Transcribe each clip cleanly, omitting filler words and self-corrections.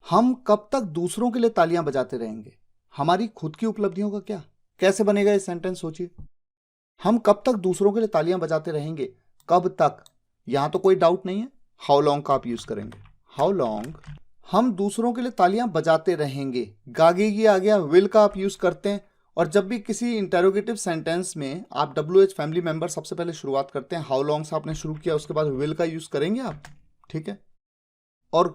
हम कब तक दूसरों के लिए तालियां बजाते रहेंगे, हमारी खुद की उपलब्धियों का क्या? कैसे बनेगा ये सेंटेंस, सोचिए। हम कब तक दूसरों के लिए तालियां बजाते रहेंगे, कब तक, यहां तो कोई डाउट नहीं है। हाउ लॉन्ग का आप यूज करेंगे, हाउ लॉन्ग हम दूसरों के लिए तालियां बजाते रहेंगे। गागेगी आ गया, विल का आप यूज करते हैं। और जब भी किसी इंटेरोगेटिव सेंटेंस में आप WH फैमिली मेंबर सबसे पहले शुरुआत करते हैं, हाउ लॉन्ग से आपने शुरू किया, उसके बाद विल का यूज करेंगे आप, ठीक है। और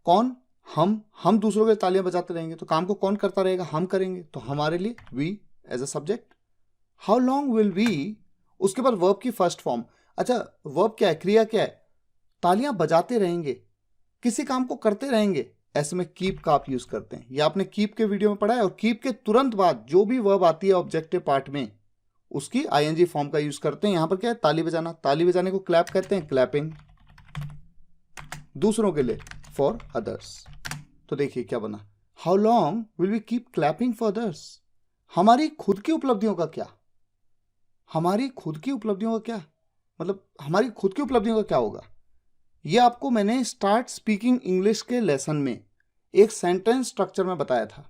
कौन, हम दूसरों के लिए तालियां बजाते रहेंगे, तो काम को कौन करता रहेगा, हम करेंगे, तो हमारे लिए we as a subject. How long will we, उसके बाद वर्ब की फर्स्ट फॉर्म। अच्छा, वर्ब क्या है, क्रिया क्या है, तालियां बजाते रहेंगे, किसी काम को करते रहेंगे, ऐसे में कीप का आप यूज करते हैं। ये आपने कीप के वीडियो में पढ़ा है। और कीप के तुरंत बाद जो भी वर्ब आती है ऑब्जेक्टिव पार्ट में, उसकी ING फॉर्म का यूज करते हैं। यहां पर क्या है, ताली बजाना, ताली बजाने को क्लैप कहते हैं, क्लैपिंग, दूसरों के लिए, फॉर अदर्स। तो देखिए क्या बना, how long will we keep clapping for others. हमारी खुद की उपलब्धियों का क्या, हमारी खुद की उपलब्धियों का क्या, मतलब हमारी खुद की उपलब्धियों का क्या होगा। ये आपको मैंने स्टार्ट स्पीकिंग इंग्लिश के लेसन में एक सेंटेंस स्ट्रक्चर में बताया था।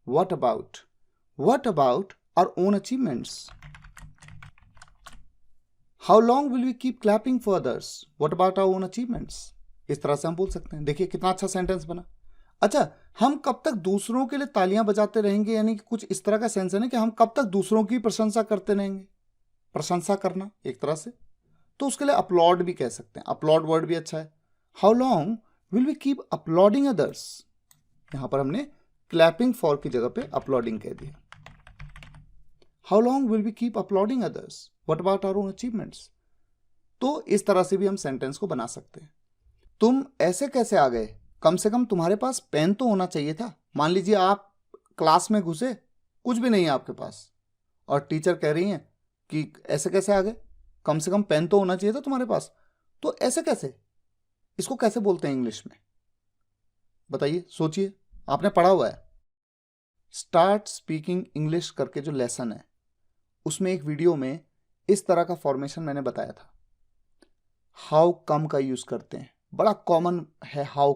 What about our own achievements, how long will we keep clapping for others, what about our own achievements. इस तरह से हम बोल सकते हैं। देखिए कितना अच्छा सेंटेंस बना। अच्छा, हम कब तक दूसरों के लिए तालियां बजाते रहेंगे, यानी कि कुछ इस तरह का सेंस है ना कि हम कब तक दूसरों की प्रशंसा करते रहेंगे, प्रशंसा करना एक तरह से, तो उसके लिए अपलॉड भी कह सकते हैं। अपलॉड वर्ड भी अच्छा है। How long will we keep applauding others, यहां पर हमने क्लैपिंग फॉर की जगह पे अपलॉडिंग कह दिया। How long will we keep applauding others, what about our own achievements. तो इस तरह से भी हम सेंटेंस को बना सकते हैं। तुम ऐसे कैसे आ गए, कम से कम तुम्हारे पास पेन तो होना चाहिए था। मान लीजिए आप क्लास में घुसे, कुछ भी नहीं है आपके पास, और टीचर कह रही हैं कि ऐसे कैसे आ गए, कम से कम पेन तो होना चाहिए था तुम्हारे पास। तो ऐसे कैसे, इसको कैसे बोलते हैं इंग्लिश में, बताइए, सोचिए, आपने पढ़ा हुआ है। स्टार्ट स्पीकिंग इंग्लिश करके जो लेसन है, उसमें एक वीडियो में इस तरह का फॉर्मेशन मैंने बताया था। हाउ कम का यूज करते हैं, बड़ा कॉमन है। How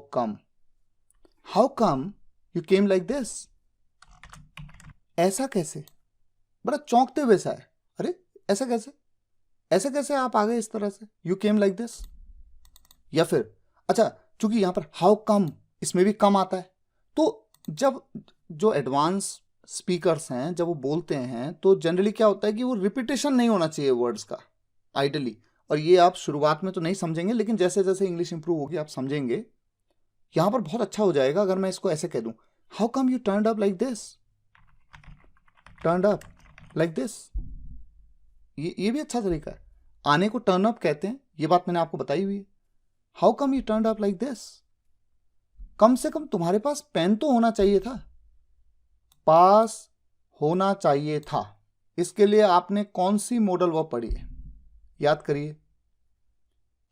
come you came like this, ऐसा कैसे, बड़ा चौंकते हुए सा है, अरे ऐसा कैसे, ऐसे कैसे आप आ गए इस तरह से, यू केम लाइक दिस। या फिर अच्छा, चूंकि यहां पर हाउ कम, इसमें भी कम आता है, तो जब जो एडवांस स्पीकर्स हैं जब वो बोलते हैं तो जनरली क्या होता है कि वो रिपीटेशन नहीं होना चाहिए वर्ड्स का, आइडली। और ये आप शुरुआत में तो नहीं समझेंगे, लेकिन जैसे जैसे इंग्लिश इंप्रूव होगी आप समझेंगे। यहां पर बहुत अच्छा हो जाएगा अगर मैं इसको ऐसे कह दूं, how come you turned up like this, turned up like this. ये भी अच्छा तरीका है, आने को टर्न अप कहते हैं, ये बात मैंने आपको बताई हुई है। How come you turned up like this, कम से कम तुम्हारे पास पेन तो होना चाहिए था, पास होना चाहिए था। इसके लिए आपने कौन सी मॉडल वर्ब पढ़ी है, याद करिए।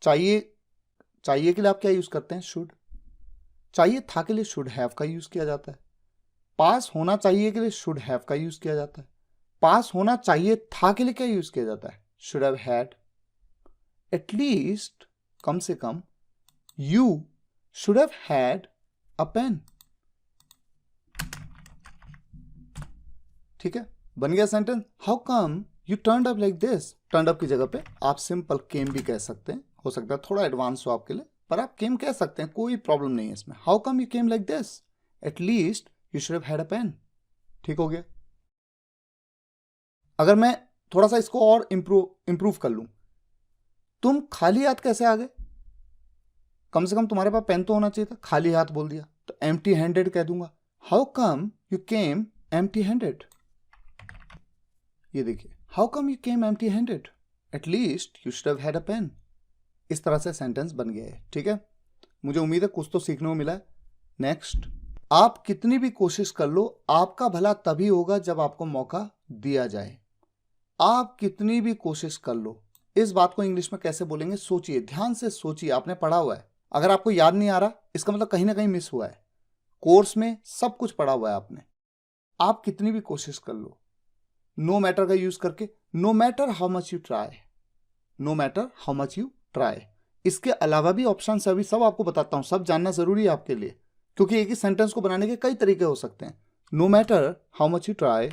चाहिए, चाहिए के लिए आप क्या यूज करते हैं, शुड। चाहिए था के लिए शुड हैव का यूज किया जाता है। पास होना चाहिए के लिए शुड हैव का यूज किया जाता है। पास होना चाहिए था के लिए क्या यूज किया जाता है, शुड हैव हैड। एटलीस्ट, कम से कम, you should have had a pen. ठीक है, बन गया sentence. How come you turned up like this, turned up की जगह पे आप सिंपल केम भी कह सकते हैं, हो सकता है थोड़ा एडवांस हो आपके लिए, पर आप केम कह सकते हैं, कोई प्रॉब्लम नहीं है इसमें। How come you came like this, at least you should have had a pen. ठीक हो गया। अगर मैं थोड़ा सा इसको और इंप्रूव कर लूं, तुम खाली हाथ कैसे आ गए, कम से कम तुम्हारे पास पेन तो होना चाहिए था, खाली हाथ बोल दिया तो एम्प्टी हैंडेड कह दूंगा। How come you came empty handed, ये देखिए, how come you came empty handed, at least you should have had a pen. इस तरह से सेंटेंस बन गया है। ठीक है, मुझे उम्मीद है कुछ तो सीखने को मिला है। नेक्स्ट, आप कितनी भी कोशिश कर लो, आपका भला तभी होगा जब आपको मौका दिया जाए। आप कितनी भी कोशिश कर लो, इस बात को इंग्लिश में कैसे बोलेंगे, सोचिए, ध्यान से सोचिए। आपने पढ़ा हुआ है, अगर आपको याद नहीं आ रहा इसका मतलब कहीं ना कहीं मिस हुआ है। कोर्स में सब कुछ पढ़ा हुआ है आपने। आप कितनी भी कोशिश कर लो, नो मैटर का यूज करके, no matter how much you try, no matter how much you try. इसके अलावा भी ऑप्शन अभी सब आपको बताता हूं, सब जानना जरूरी है आपके लिए, क्योंकि एक ही सेंटेंस को बनाने के कई तरीके हो सकते हैं। No matter how much you try,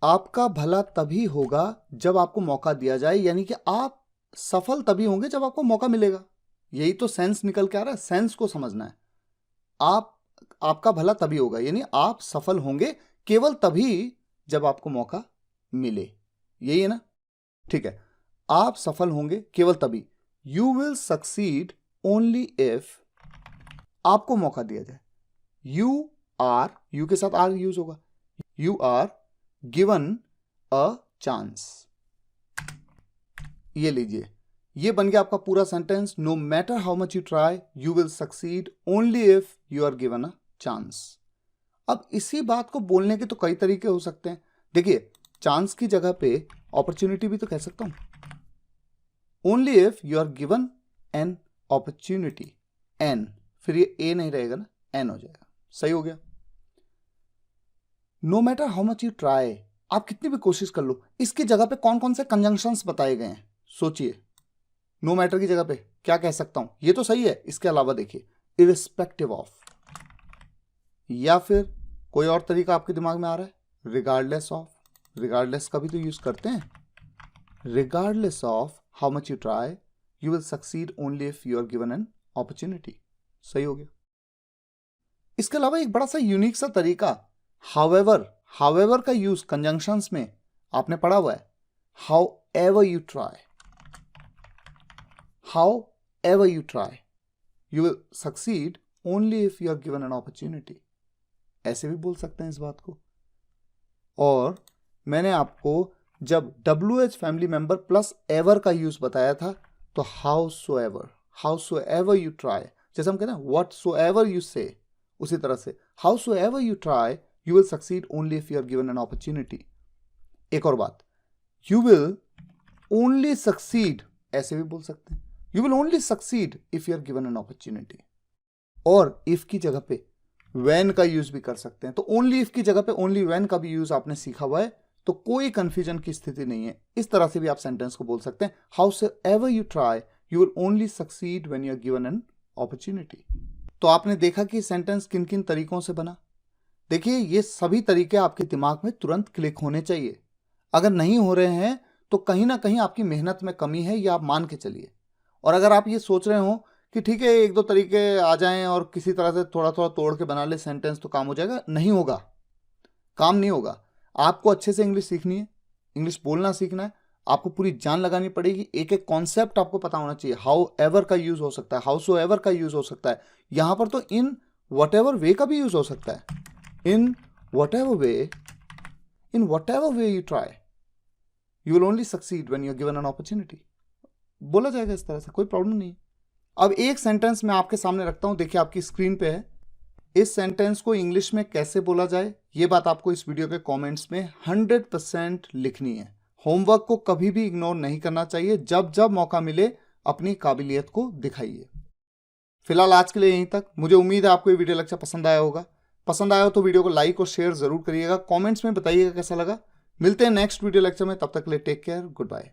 आपका भला तभी होगा जब आपको मौका दिया जाए, यानी कि आप सफल तभी होंगे जब आपको मौका मिलेगा। यही तो सेंस निकल के आ रहा है, सेंस को समझना है। आपका भला तभी होगा, यानी आप सफल होंगे केवल तभी जब आपको मौका मिले, यही है ना। ठीक है, आप सफल होंगे केवल तभी। You will succeed only if, आपको मौका दिया जाए। यू के साथ आर यूज होगा। You are given a chance, ये लीजिए, ये बन गया आपका पूरा sentence. No matter how much you try you will succeed only if you are given a chance. अब इसी बात को बोलने के तो कई तरीके हो सकते हैं। देखिए, चांस की जगह पे अपॉर्चुनिटी भी तो कह सकता हूं। Only if you are given an opportunity, an, फिर ये ए नहीं रहेगा ना, एन हो जाएगा। सही हो गया। No matter how much you try, आप कितनी भी कोशिश कर लो, इसकी जगह पे कौन कौन से कंजंक्शंस बताए गए हैं सोचिए। नो मैटर की जगह पे क्या कह सकता हूं, ये तो सही है। इसके अलावा देखिए, इरिस्पेक्टिव ऑफ, या फिर कोई और तरीका आपके दिमाग में आ रहा है, रिगार्डलेस ऑफ। रिगार्डलेस का भी तो यूज करते हैं। Regardless of how much you try you will succeed only if you are given an opportunity. सही हो गया। इसके अलावा एक बड़ा सा यूनिक सा तरीका, हाउएवर। हाउएवर का यूज कंजंक्शंस में आपने पढ़ा हुआ है। However you try, however you try you will succeed only if you are given an opportunity, ऐसे भी बोल सकते हैं इस बात को। और मैंने आपको जब WH family member plus ever का यूज बताया था, तो how so ever you try, जैसे हम कहते हैं व्हाट सो एवर यू से, उसी तरह से howsoever you try you will succeed only if you are given an opportunity. एक और बात, यू विल ओनली सक्सीड, ऐसे भी बोल सकते हैं, you will only succeed if you are given an opportunity. और इफ की जगह पे व्हेन का यूज भी कर सकते हैं, तो ओनली इफ की जगह पे ओनली व्हेन का भी यूज आपने सीखा हुआ है, तो कोई कंफ्यूजन की स्थिति नहीं है। इस तरह से भी आप सेंटेंस को बोल सकते हैं, howsoever you try you will only succeed when you are given an opportunity. तो आपने देखा कि सेंटेंस किन किन तरीकों से बना। देखिए, ये सभी तरीके आपके दिमाग में तुरंत क्लिक होने चाहिए। अगर नहीं हो रहे हैं तो कहीं ना कहीं आपकी मेहनत में कमी है, ये आप मान के चलिए। और अगर आप ये सोच रहे हो कि ठीक है एक दो तरीके आ जाएं और किसी तरह से थोड़ा थोड़ा तोड़ के बना ले सेंटेंस तो काम हो जाएगा, नहीं होगा, काम नहीं होगा। आपको अच्छे से इंग्लिश सीखनी है, इंग्लिश बोलना सीखना है, आपको पूरी जान लगानी पड़ेगी। एक एक कॉन्सेप्ट आपको पता होना चाहिए। हाउ एवर का यूज हो सकता है, हाउ सो एवर का यूज हो सकता है, यहां पर तो इन वट एवर वे का भी यूज हो सकता है। In whatever way you try you will only succeed when you are given an opportunity, बोला जाएगा इस तरह से, कोई प्रॉब्लम नहीं। अब एक सेंटेंस मैं आपके सामने रखता हूं, देखिए आपकी स्क्रीन पे है। इस सेंटेंस को इंग्लिश में कैसे बोला जाए, ये बात आपको इस वीडियो के कमेंट्स में 100% लिखनी है। होमवर्क को कभी भी इग्नोर नहीं करना चाहिए, जब जब मौका मिले अपनी काबिलियत को दिखाइए। फिलहाल आज के लिए यहीं तक। मुझे उम्मीद है आपको ये वीडियो लेक्चर पसंद आया होगा। पसंद आया हो तो वीडियो को लाइक और शेयर जरूर करिएगा, कमेंट्स में बताइएगा कैसा लगा। मिलते हैं नेक्स्ट वीडियो लेक्चर में, तब तक के लिए टेक केयर, गुड बाय।